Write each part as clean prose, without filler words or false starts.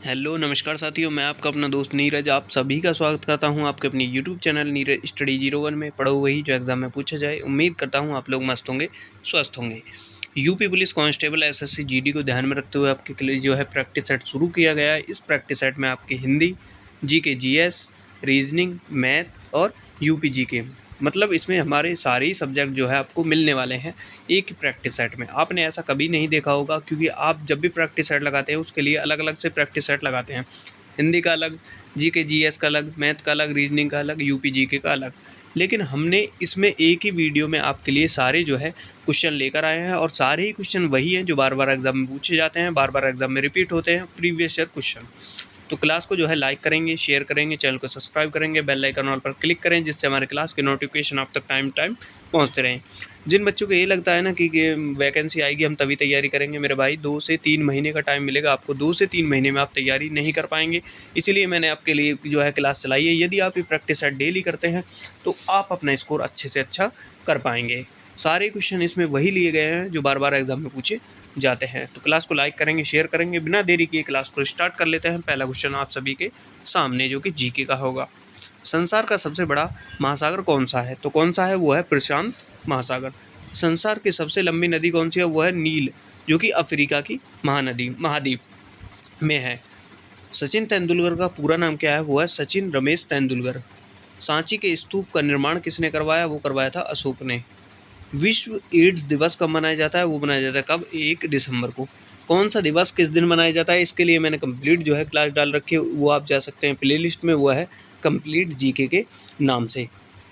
Hello नमस्कार साथियों, मैं आपका अपना दोस्त नीरज आप सभी का स्वागत करता हूं आपके अपने यूट्यूब चैनल नीरज स्टडी 01 में। पढ़ो वही जो एग्ज़ाम में पूछा जाए। उम्मीद करता हूं आप लोग मस्त होंगे, स्वस्थ होंगे। UP police constable SSC GD को ध्यान में रखते हुए आपके लिए जो है प्रैक्टिस सेट शुरू किया गया है। इस प्रैक्टिस सेट में आपकी Hindi, GK, GS, reasoning, math और यूपी जीके, मतलब इसमें हमारे सारे ही सब्जेक्ट जो है आपको मिलने वाले हैं एक ही प्रैक्टिस सेट में। आपने ऐसा कभी नहीं देखा होगा, क्योंकि आप जब भी प्रैक्टिस सेट लगाते हैं उसके लिए अलग अलग से प्रैक्टिस सेट लगाते हैं। हिंदी का अलग, जीके जीएस का अलग, मैथ का अलग, रीजनिंग का अलग, यूपी जीके का अलग। लेकिन हमने इसमें एक ही वीडियो में आपके लिए सारे जो है क्वेश्चन लेकर आए हैं, और सारे ही क्वेश्चन वही हैं जो बार बार एग्जाम में पूछे जाते हैं, बार बार एग्जाम में रिपीट होते हैं, प्रीवियस ईयर क्वेश्चन। तो क्लास को जो है लाइक करेंगे, शेयर करेंगे, चैनल को सब्सक्राइब करेंगे, बेल आइकन ऑल पर क्लिक करें, जिससे हमारे क्लास के नोटिफिकेशन आप तक टाइम पहुंचते रहें। जिन बच्चों को ये लगता है ना कि वैकेंसी आएगी हम तभी तैयारी करेंगे, मेरे भाई 2 से 3 महीने का टाइम मिलेगा आपको। 2 से 3 महीने में आप तैयारी नहीं कर पाएंगे, इसीलिए मैंने आपके लिए जो है क्लास चलाई है। यदि आप ये प्रैक्टिस सेट डेली करते हैं तो आप अपना स्कोर अच्छे से अच्छा कर पाएंगे। सारे क्वेश्चन इसमें वही लिए गए हैं जो बार बार एग्जाम में पूछे जाते हैं। तो क्लास को लाइक करेंगे, शेयर करेंगे, बिना देरी किए क्लास को स्टार्ट कर लेते हैं। पहला क्वेश्चन आप सभी के सामने जो कि जीके का होगा। संसार का सबसे बड़ा महासागर कौन सा है? तो कौन सा है? वो है प्रशांत महासागर। संसार की सबसे लंबी नदी कौन सी है? वो है नील, जो कि अफ्रीका की महाद्वीप में है। सचिन तेंदुलकर का पूरा नाम क्या है? वो है सचिन रमेश तेंदुलकर। सांची के स्तूप का निर्माण किसने करवाया? वो करवाया था अशोक ने। विश्व एड्स दिवस कब मनाया जाता है? वो मनाया जाता है कब? 1 दिसंबर को। कौन सा दिवस किस दिन मनाया जाता है? इसके लिए मैंने कंप्लीट जो है क्लास डाल रखी है, वो आप जा सकते हैं प्लेलिस्ट में, वो है कंप्लीट जीके के नाम से।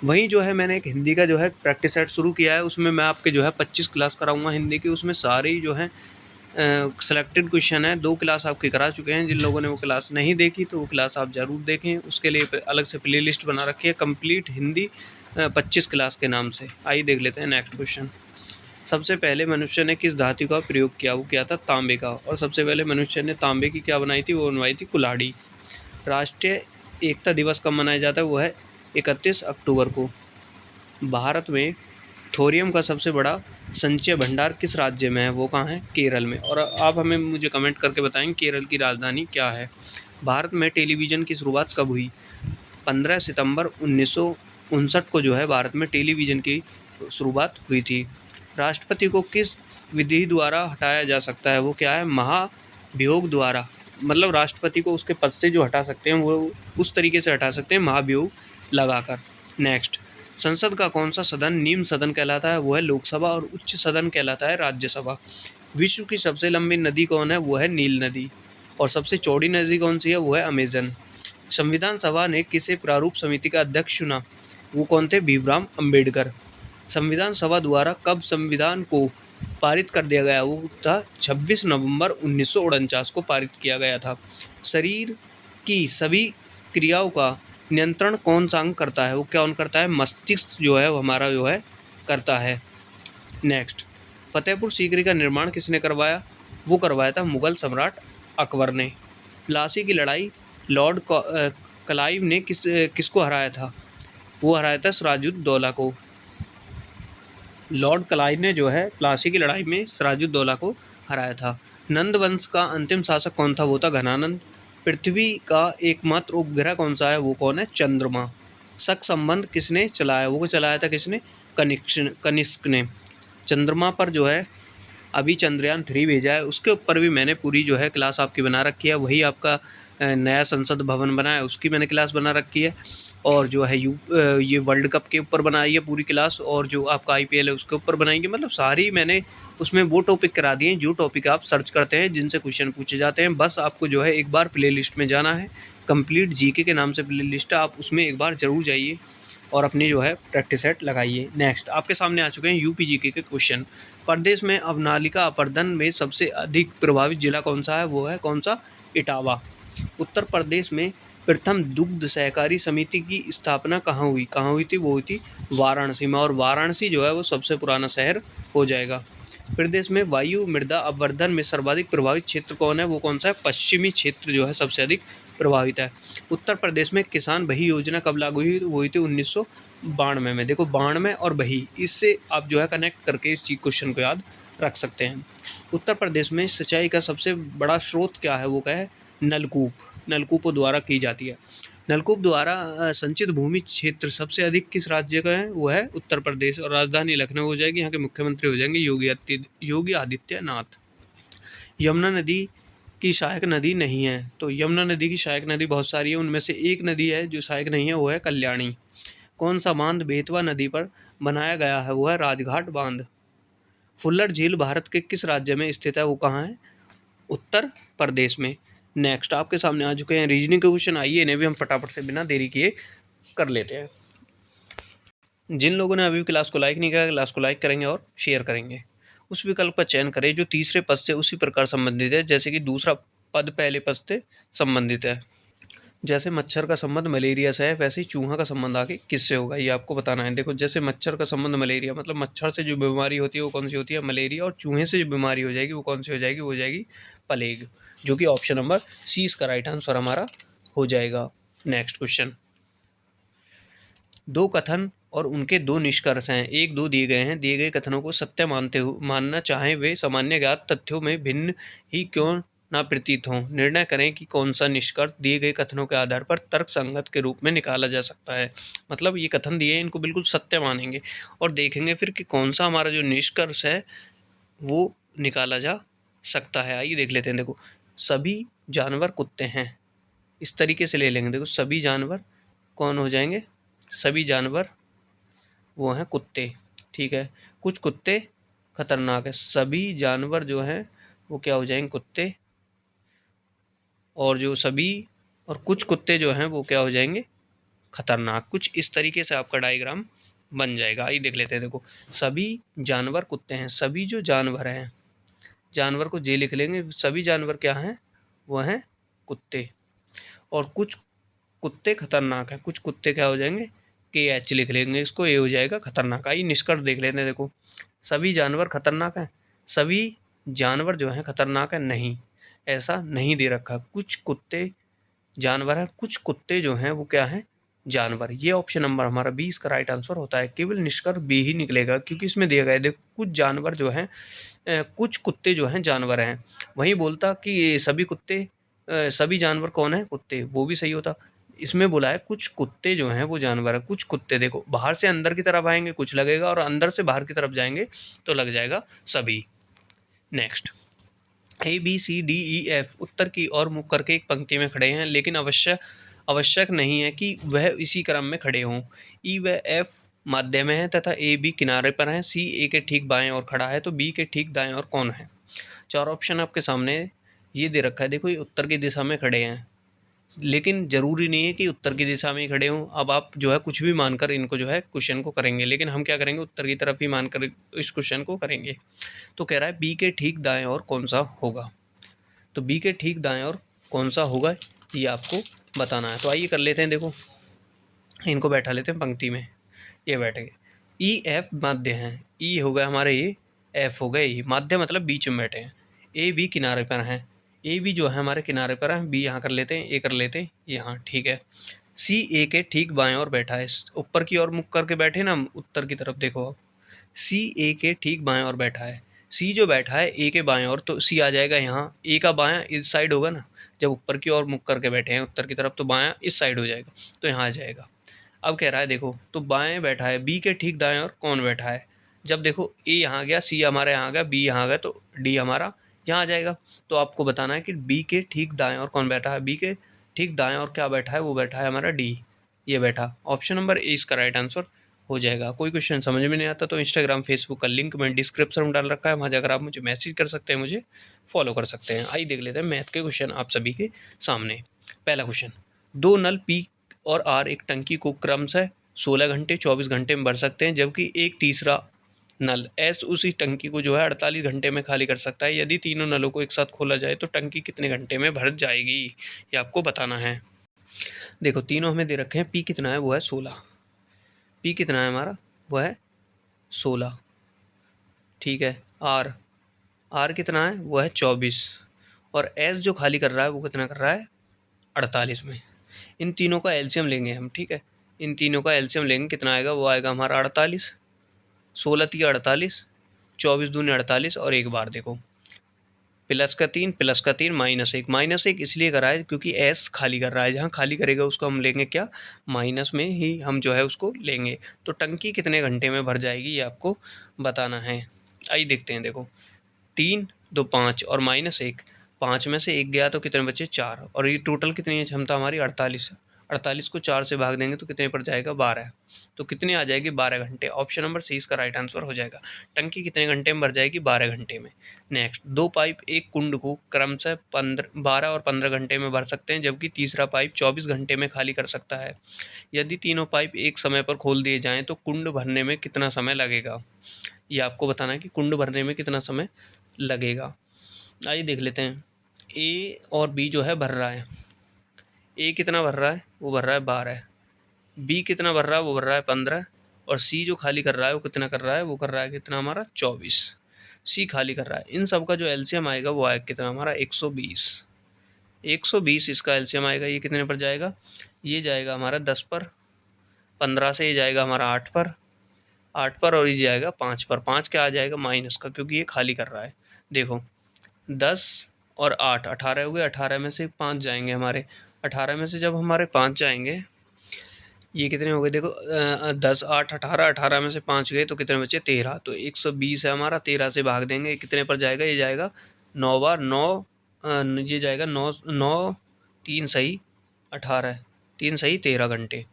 वहीं जो है मैंने एक हिंदी का जो है प्रैक्टिस सेट शुरू किया है, उसमें मैं आपके जो है 25 क्लास कराऊंगा हिंदी की। उसमें सारे ही जो है सेलेक्टेड क्वेश्चन है। 2 क्लास आपके करा चुके हैं। जिन लोगों ने वो क्लास नहीं देखी तो वो क्लास आप ज़रूर देखें, उसके लिए अलग से प्लेलिस्ट बना रखी है कंप्लीट हिंदी 25 क्लास के नाम से। आइए देख लेते हैं नेक्स्ट क्वेश्चन। सबसे पहले मनुष्य ने किस धातु का प्रयोग किया? वो किया था तांबे का। और सबसे पहले मनुष्य ने तांबे की क्या बनाई थी? वो बनवाई थी कुल्हाड़ी। राष्ट्रीय एकता दिवस कब मनाया जाता है? वो है 31 अक्टूबर को। भारत में थोरियम का सबसे बड़ा संचय भंडार किस राज्य में है? वो कहाँ है? केरल में। और आप मुझे कमेंट करके बताएंगे केरल की राजधानी क्या है। भारत में टेलीविज़न की शुरुआत कब हुई? 15 सितंबर 1959 को जो है भारत में टेलीविज़न की शुरुआत हुई थी। राष्ट्रपति को किस विधि द्वारा हटाया जा सकता है? वो क्या है? महाभियोग द्वारा। मतलब राष्ट्रपति को उसके पद से जो हटा सकते हैं वो उस तरीके से हटा सकते हैं, महाभियोग लगाकर। नेक्स्ट, संसद का कौन सा सदन निम्न सदन कहलाता है? वो है लोकसभा। और उच्च सदन कहलाता है राज्यसभा। विश्व की सबसे लंबी नदी कौन है? वो है नील नदी। और सबसे चौड़ी नदी कौन सी है? वो है अमेजन। संविधान सभा ने किसे प्रारूप समिति का अध्यक्ष चुना? वो कौन थे? भीमराव अंबेडकर। संविधान सभा द्वारा कब संविधान को पारित कर दिया गया? वो था 26 नवंबर 1949 को पारित किया गया था। शरीर की सभी क्रियाओं का नियंत्रण कौन सा अंग करता है? वो कौन करता है? मस्तिष्क जो है वो हमारा जो है करता है। नेक्स्ट, फतेहपुर सीकरी का निर्माण किसने करवाया? वो करवाया था मुगल सम्राट अकबर ने। प्लासी की लड़ाई लॉर्ड क्लाइव ने किसको हराया था? वो हराया था सिराजुद्दौला को। लॉर्ड क्लाइव ने जो है प्लासी की लड़ाई में सिराजुद्दौला को हराया था। नंद वंश का अंतिम शासक कौन था? वो था घनानंद। पृथ्वी का एकमात्र उपग्रह कौन सा है? वो कौन है? चंद्रमा। शक संबंध किसने चलाया? वो चलाया था किसने? कनिष्क ने। चंद्रमा पर जो है अभी चंद्रयान 3 भेजा है, उसके ऊपर भी मैंने पूरी जो है क्लास आपकी बना रखी है। वही आपका नया संसद भवन बना है, उसकी मैंने क्लास बना रखी है। और जो है ये वर्ल्ड कप के ऊपर बनाई है पूरी क्लास, और जो आपका आईपीएल है उसके ऊपर बनाएंगे। मतलब सारी मैंने उसमें वो टॉपिक करा दिए हैं जो टॉपिक आप सर्च करते हैं, जिनसे क्वेश्चन पूछे जाते हैं। बस आपको जो है एक बार प्ले लिस्ट में जाना है, कंप्लीट जीके के नाम से प्ले लिस्ट है, आप उसमें एक बार ज़रूर जाइए और अपनी जो है प्रैक्टिस सेट लगाइए। नेक्स्ट, आपके सामने आ चुके हैं यूपी जीके के क्वेश्चन। प्रदेश में अवनालिका अपर्दन में सबसे अधिक प्रभावित जिला कौन सा है? वो है कौन सा? इटावा। उत्तर प्रदेश में प्रथम दुग्ध सहकारी समिति की स्थापना कहाँ हुई? कहाँ हुई थी? वो हुई थी वाराणसी में। और वाराणसी जो है वो सबसे पुराना शहर हो जाएगा। प्रदेश में वायु मृदा अपवर्तन में सर्वाधिक प्रभावित क्षेत्र कौन है? वो कौन सा है? पश्चिमी क्षेत्र जो है सबसे अधिक प्रभावित है। उत्तर प्रदेश में किसान बही योजना कब लागू हुई? वो हुई थी 1992 में। देखो 92 और बही, इससे आप जो है कनेक्ट करके इस चीज क्वेश्चन को याद रख सकते हैं। उत्तर प्रदेश में सिंचाई का सबसे बड़ा स्रोत क्या है? वो क्या है? नलकूप, नलकूपों द्वारा की जाती है। नलकूप द्वारा संचित भूमि क्षेत्र सबसे अधिक किस राज्य का है? वो है उत्तर प्रदेश, और राजधानी लखनऊ हो जाएगी। यहाँ के मुख्यमंत्री हो जाएंगे योगी आदित्यनाथ। यमुना नदी की सहायक नदी नहीं है, तो यमुना नदी की सहायक नदी बहुत सारी है, उनमें से एक नदी है जो सहायक नहीं है, वो है कल्याणी। कौन सा बांध बेतवा नदी पर बनाया गया है? वो है राजघाट बांध। फुल्लर झील भारत के किस राज्य में स्थित है? वो कहाँ है? उत्तर प्रदेश में। नेक्स्ट आपके सामने आ चुके हैं रीजनिंग के क्वेश्चन। आइए इन्हें भी हम फटाफट से बिना देरी किए कर लेते हैं। जिन लोगों ने अभी भी क्लास को लाइक नहीं किया, क्लास को लाइक करेंगे और शेयर करेंगे। उस विकल्प का चयन करें जो तीसरे पद से उसी प्रकार संबंधित है जैसे कि दूसरा पद पहले पद से संबंधित है। जैसे मच्छर का संबंध मलेरिया से है, वैसे ही चूहा का संबंध आगे किससे होगा, ये आपको बताना है। देखो, जैसे मच्छर का संबंध मलेरिया, मतलब मच्छर से जो बीमारी होती है वो कौन सी होती है? मलेरिया। और चूहे से जो बीमारी हो जाएगी वो कौन सी हो जाएगी? वो हो जाएगी प्लेग, जो कि ऑप्शन नंबर सी इसका राइट आंसर हमारा हो जाएगा। Next question. दो कथन और उनके दो निष्कर्ष हैं, एक दो दिए गए हैं। दिए गए कथनों को सत्य मानना चाहें वे सामान्य ज्ञात तथ्यों में भिन्न ही क्यों ना प्रतीत हों। निर्णय करें कि कौन सा निष्कर्ष दिए गए कथनों के आधार पर तर्क संगत के रूप में निकाला जा सकता है। मतलब ये कथन दिए हैं, इनको बिल्कुल सत्य मानेंगे और देखेंगे फिर कि कौन सा हमारा जो निष्कर्ष है वो निकाला जा सकता है। आइए देख लेते हैं। देखो, सभी जानवर कुत्ते हैं, इस तरीके से ले लेंगे। देखो, सभी जानवर कौन हो जाएंगे? सभी जानवर वो हैं कुत्ते, ठीक है। कुछ कुत्ते खतरनाक है, सभी जानवर जो हैं वो क्या हो जाएंगे? कुत्ते। और जो सभी और कुछ कुत्ते जो हैं वो क्या हो जाएंगे? खतरनाक। कुछ इस तरीके से आपका डायग्राम बन जाएगा। आइए देख लेते हैं। देखो, सभी जानवर कुत्ते हैं, सभी जो जानवर हैं, जानवर को जे लिख लेंगे। सभी जानवर क्या हैं? वो हैं कुत्ते। और कुछ कुत्ते खतरनाक हैं, कुछ कुत्ते क्या हो जाएंगे? के एच लिख लेंगे, इसको ए हो जाएगा खतरनाक। आइए निष्कर्ष देख लेते हैं। देखो, सभी जानवर खतरनाक हैं, सभी जानवर जो हैं खतरनाक है नहीं, ऐसा नहीं दे रखा। कुछ कुत्ते जानवर हैं, कुछ कुत्ते जो हैं वो क्या हैं? जानवर। ये ऑप्शन नंबर हमारा बी इसका राइट आंसर होता है। केवल निष्कर्ष बी ही निकलेगा क्योंकि इसमें दिया गया है। देखो, कुछ जानवर जो हैं कुछ कुत्ते जो हैं जानवर हैं। वहीं बोलता कि सभी कुत्ते सभी जानवर कौन है? कुत्ते, वो भी सही होता। इसमें बोला है कुछ कुत्ते जो हैं वो जानवर है। कुछ कुत्ते, देखो, बाहर से अंदर की तरफ आएंगे कुछ लगेगा, और अंदर से बाहर की तरफ जाएंगे तो लग जाएगा सभी। Next, A B C D E F उत्तर की ओर मुख करके एक पंक्ति में खड़े हैं, लेकिन आवश्यक नहीं है कि वह इसी क्रम में खड़े हों। ई व एफ माध्य में है तथा ए बी किनारे पर है। सी ए के ठीक बाएं ओर खड़ा है, तो बी के ठीक दाएं ओर कौन है? चार ऑप्शन आपके सामने ये दे रखा है। देखो, ये उत्तर की दिशा में खड़े हैं, लेकिन ज़रूरी नहीं है कि उत्तर की दिशा में ही खड़े हों। अब आप जो है कुछ भी मानकर इनको जो है क्वेश्चन को करेंगे, लेकिन हम क्या करेंगे? उत्तर की तरफ ही मानकर इस क्वेश्चन को करेंगे। तो कह रहा है बी के ठीक दाएं ओर कौन सा होगा। तो बी के ठीक दाएं ओर कौन सा होगा ये आपको बताना है। तो आइए कर लेते हैं। देखो, इनको बैठा लेते हैं पंक्ति में, ये बैठ गए। ई एफ माध्य हैं, ई हो गए हमारे ये, एफ हो गए ये। माध्य मतलब बीच में बैठे हैं। ए बी किनारे पर हैं, ए बी जो है हमारे किनारे पर है। बी यहाँ कर लेते हैं, ए कर लेते हैं यहाँ, ठीक है। सी ए के ठीक बाएं ओर बैठा है, ऊपर की ओर मुख करके बैठे ना उत्तर की तरफ। देखो, आप सी ए के ठीक बाएं ओर बैठा है। सी जो बैठा है ए के बाएं ओर, तो सी आ जाएगा यहाँ। ए का बायां इस साइड होगा ना, जब ऊपर की ओर मुख करके बैठे हैं उत्तर की तरफ, तो बायां इस साइड हो जाएगा, तो यहाँ आ जाएगा। अब कह रहा है देखो, तो बाएं बैठा है, बी के ठीक दाएं ओर कौन बैठा है? जब देखो ए यहाँ गया, सी हमारे यहाँ गया, बी यहाँ गया, तो डी हमारा यहाँ आ जाएगा। तो आपको बताना है कि बी के ठीक दाएं ओर कौन बैठा है। बी के ठीक दाएं ओर क्या बैठा है? वो बैठा है हमारा डी, ये बैठा। ऑप्शन नंबर ए इसका राइट आंसर हो जाएगा। कोई क्वेश्चन समझ में नहीं आता तो इंस्टाग्राम फेसबुक का लिंक मैं डिस्क्रिप्शन में डाल रखा है, वहाँ जाकर आप मुझे मैसेज कर सकते हैं, मुझे फॉलो कर सकते हैं। आइए देख लेते हैं मैथ के क्वेश्चन आप सभी के सामने। पहला क्वेश्चन, दो नल पी और आर एक टंकी को क्रमशः 16 घंटे 24 घंटे में भर सकते हैं, जबकि एक तीसरा नल एस उसी टंकी को जो है 48 घंटे में खाली कर सकता है। यदि तीनों नलों को एक साथ खोला जाए तो टंकी कितने घंटे में भर जाएगी, ये आपको बताना है। देखो, तीनों हमें दे रखे हैं। पी कितना है? वो है 16। पी कितना है हमारा? वो है 16, ठीक है। आर, आर कितना है? वो है 24। और एस जो खाली कर रहा है वो कितना कर रहा है? 48 में। इन तीनों का एलसीएम लेंगे हम, ठीक है। इन तीनों का एलसीएम लेंगे, कितना आएगा? वो आएगा हमारा 48। 16 3 48, 24 दूनी 48, और एक बार देखो प्लस का 3, प्लस का 3, -1। -1 इसलिए करा है क्योंकि एस खाली कर रहा है, जहाँ खाली करेगा उसको हम लेंगे क्या, माइनस में ही हम जो है उसको लेंगे। तो टंकी कितने घंटे में भर जाएगी ये आपको बताना है। आइए देखते हैं। देखो 3, 2, 5 और -1, 5 में से 1 गया तो कितने बचे, 4। और ये टोटल कितनी है क्षमता हमारी, 48। 48 को 4 से भाग देंगे तो कितने पर जाएगा, 12। तो कितनी आ जाएगी, 12 घंटे। ऑप्शन नंबर सी इसका राइट आंसर हो जाएगा। टंकी कितने घंटे में भर जाएगी, 12 घंटे में। नेक्स्ट, 2 पाइप एक कुंड को क्रमशः 12 और 15 घंटे में भर सकते हैं, जबकि तीसरा पाइप 24 घंटे में खाली कर सकता है। यदि तीनों पाइप एक समय पर खोल दिए जाएं तो कुंड भरने में कितना समय लगेगा, ये आपको बताना है कि कुंड भरने में कितना समय लगेगा। आइए देख लेते हैं। ए और बी जो है भर रहा है। ए कितना भर रहा है, वो भर रहा है 12। बी कितना भर रहा है, वो भर रहा है 15। और सी जो खाली कर रहा है वो कितना कर रहा है, वो कर रहा है कितना हमारा, 24। सी खाली कर रहा है। इन सब का जो एलसीएम आएगा वो आएगा कितना हमारा, 120। 120 इसका एलसीएम आएगा। ये कितने पर जाएगा, ये जाएगा हमारा 10 पर। 15 से ये जाएगा हमारा 8 पर, 8 पर, और ये जाएगा 5 पर। 5 क्या आ जाएगा, माइनस का, क्योंकि ये खाली कर रहा है। देखो 10 और 8, 18 हुए। 18 में से 5 जाएंगे हमारे। 18 में से जब हमारे 5 जाएंगे, ये कितने हो गए, देखो 10, 8, 18, 18 में से 5 गए तो कितने बचे, 13। तो 120 है हमारा, 13 से भाग देंगे, कितने पर जाएगा, ये जाएगा 9 बार 9, ये जाएगा 9, 9, 3 सही 18, 3 सही 13 घंटे।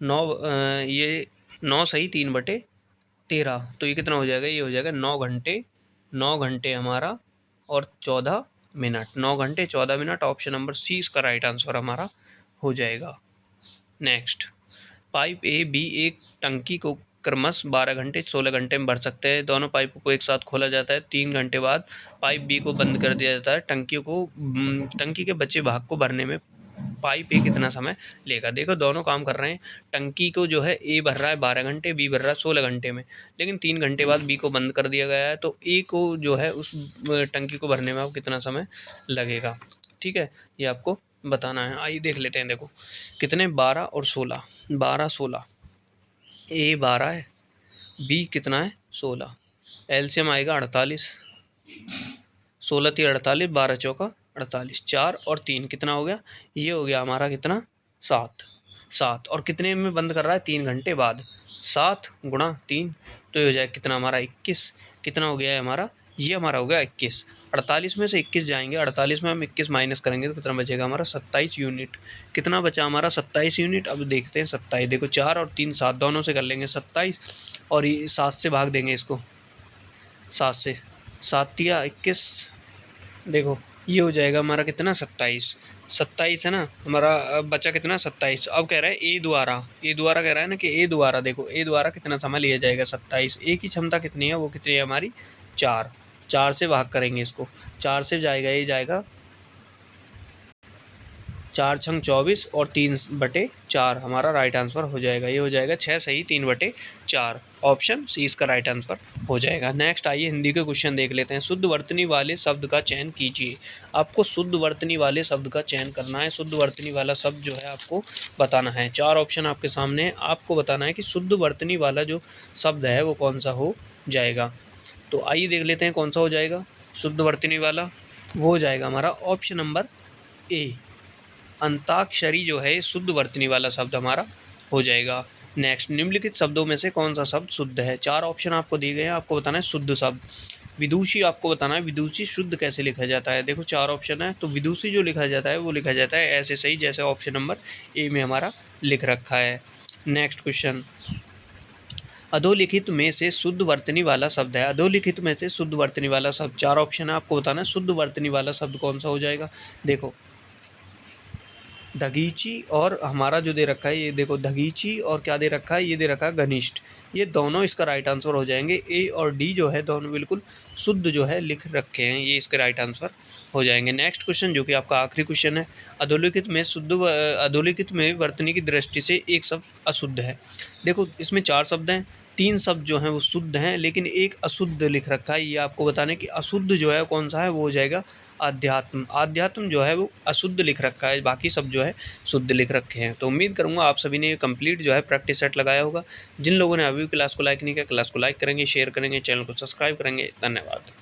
9 ये 9 सही 3/13, तो ये कितना हो जाएगा, ये हो जाएगा 9 घंटे। 9 घंटे हमारा और 14 मिनट। 9 घंटे 14 मिनट। ऑप्शन नंबर सी इसका राइट आंसर हमारा हो जाएगा। नेक्स्ट, पाइप ए बी एक टंकी को क्रमश 12 घंटे 16 घंटे में भर सकते हैं। दोनों पाइपों को एक साथ खोला जाता है। 3 घंटे बाद पाइप बी को बंद कर दिया जाता है। टंकी के बचे भाग को भरने में पाइप ए कितना समय लेगा। देखो दोनों काम कर रहे हैं। टंकी को जो है ए भर रहा है 12 घंटे, बी भर रहा है 16 घंटे में, लेकिन 3 घंटे बाद बी को बंद कर दिया गया है। तो ए को जो है उस टंकी को भरने में आपको कितना समय लगेगा, ठीक है, ये आपको बताना है। आइए देख लेते हैं। देखो कितने, 12 और 16, 12 16, ए 12 है, बी कितना है 16, एलसीएम आएगा 48। 16 3 48, 12 चौका 48, 4 और 3 कितना हो गया, ये हो गया हमारा कितना, 7। 7 और कितने में बंद कर रहा है, 3 घंटे बाद। 7 गुणा 3 तो ये हो जाएगा कितना हमारा, 21। कितना हो गया है हमारा, ये हमारा हो गया 21। 48 में से 21 जाएंगे, 48 में हम 21 माइनस करेंगे तो कितना बचेगा हमारा, 27 यूनिट। कितना बचा हमारा, 27 यूनिट। अब देखते हैं 27, देखो 4 और 3 7 दोनों से कर लेंगे 27, और ये 7 से भाग देंगे इसको, 7 से, 7 या 21, देखो ये हो जाएगा हमारा कितना, 27। 27 है ना हमारा, बचा कितना, 27। अब कह रहा है ए द्वारा कह रहा है ना कि ए द्वारा, देखो ए द्वारा कितना समय लिया जाएगा, 27। ए की क्षमता कितनी है, वो कितनी है हमारी, 4। 4 से भाग करेंगे इसको, 4 से जाएगा, ये जाएगा 4 छंग 24 और 3/4 हमारा राइट आंसर हो जाएगा। ये हो जाएगा 6 सही 3/4। ऑप्शन सी इसका राइट आंसर हो जाएगा। नेक्स्ट आइए हिंदी के क्वेश्चन देख लेते हैं। शुद्ध वर्तनी वाले शब्द का चयन कीजिए। आपको शुद्ध वर्तनी वाले शब्द का चयन करना है। शुद्ध वर्तनी वाला शब्द जो है आपको बताना है। 4 ऑप्शन आपके सामने है, आपको बताना है कि शुद्ध वर्तनी वाला जो शब्द है वो कौन सा हो जाएगा। तो आइए देख लेते हैं कौन सा हो जाएगा शुद्ध वर्तनी वाला। वो हो जाएगा हमारा ऑप्शन नंबर ए, अंताक्षरी जो है शुद्ध वर्तनी वाला शब्द हमारा हो जाएगा। नेक्स्ट, निम्नलिखित शब्दों में से कौन सा शब्द शुद्ध है। 4 ऑप्शन आपको दिए गए हैं, आपको बताना है शुद्ध शब्द। विदुषी आपको बताना है, विदुषी शुद्ध कैसे लिखा जाता है। देखो 4 ऑप्शन है, तो विदुषी जो लिखा जाता है वो लिखा जाता है ऐसे सही जैसे ऑप्शन नंबर ए में हमारा लिख रखा है। नेक्स्ट क्वेश्चन, अधोलिखित में से शुद्ध वर्तनी वाला शब्द है। अधोलिखित में से शुद्ध वर्तनी वाला शब्द, 4 ऑप्शन है, आपको बताना है शुद्ध वर्तनी वाला शब्द कौन सा हो जाएगा। देखो दगीची और हमारा जो दे रखा है, ये देखो दगीची और क्या दे रखा है, ये दे रखा है घनिष्ठ। ये दोनों इसका राइट आंसर हो जाएंगे। ए और डी जो है दोनों बिल्कुल शुद्ध जो है लिख रखे हैं, ये इसके राइट आंसर हो जाएंगे। नेक्स्ट क्वेश्चन जो कि आपका आखिरी क्वेश्चन है, अधोलिखित में वर्तनी की दृष्टि से एक शब्द अशुद्ध है। देखो इसमें 4 शब्द हैं, 3 शब्द जो हैं वो शुद्ध हैं, लेकिन एक अशुद्ध लिख रखा है। ये आपको बताने कि अशुद्ध जो है कौन सा है, वो हो जाएगा आध्यात्म। आध्यात्म जो है वो अशुद्ध लिख रखा है, बाकी सब जो है शुद्ध लिख रखे हैं। तो उम्मीद करूंगा आप सभी ने कंप्लीट जो है प्रैक्टिस सेट लगाया होगा। जिन लोगों ने अभी क्लास को लाइक नहीं किया, क्लास को लाइक करेंगे, शेयर करेंगे, चैनल को सब्सक्राइब करेंगे। धन्यवाद।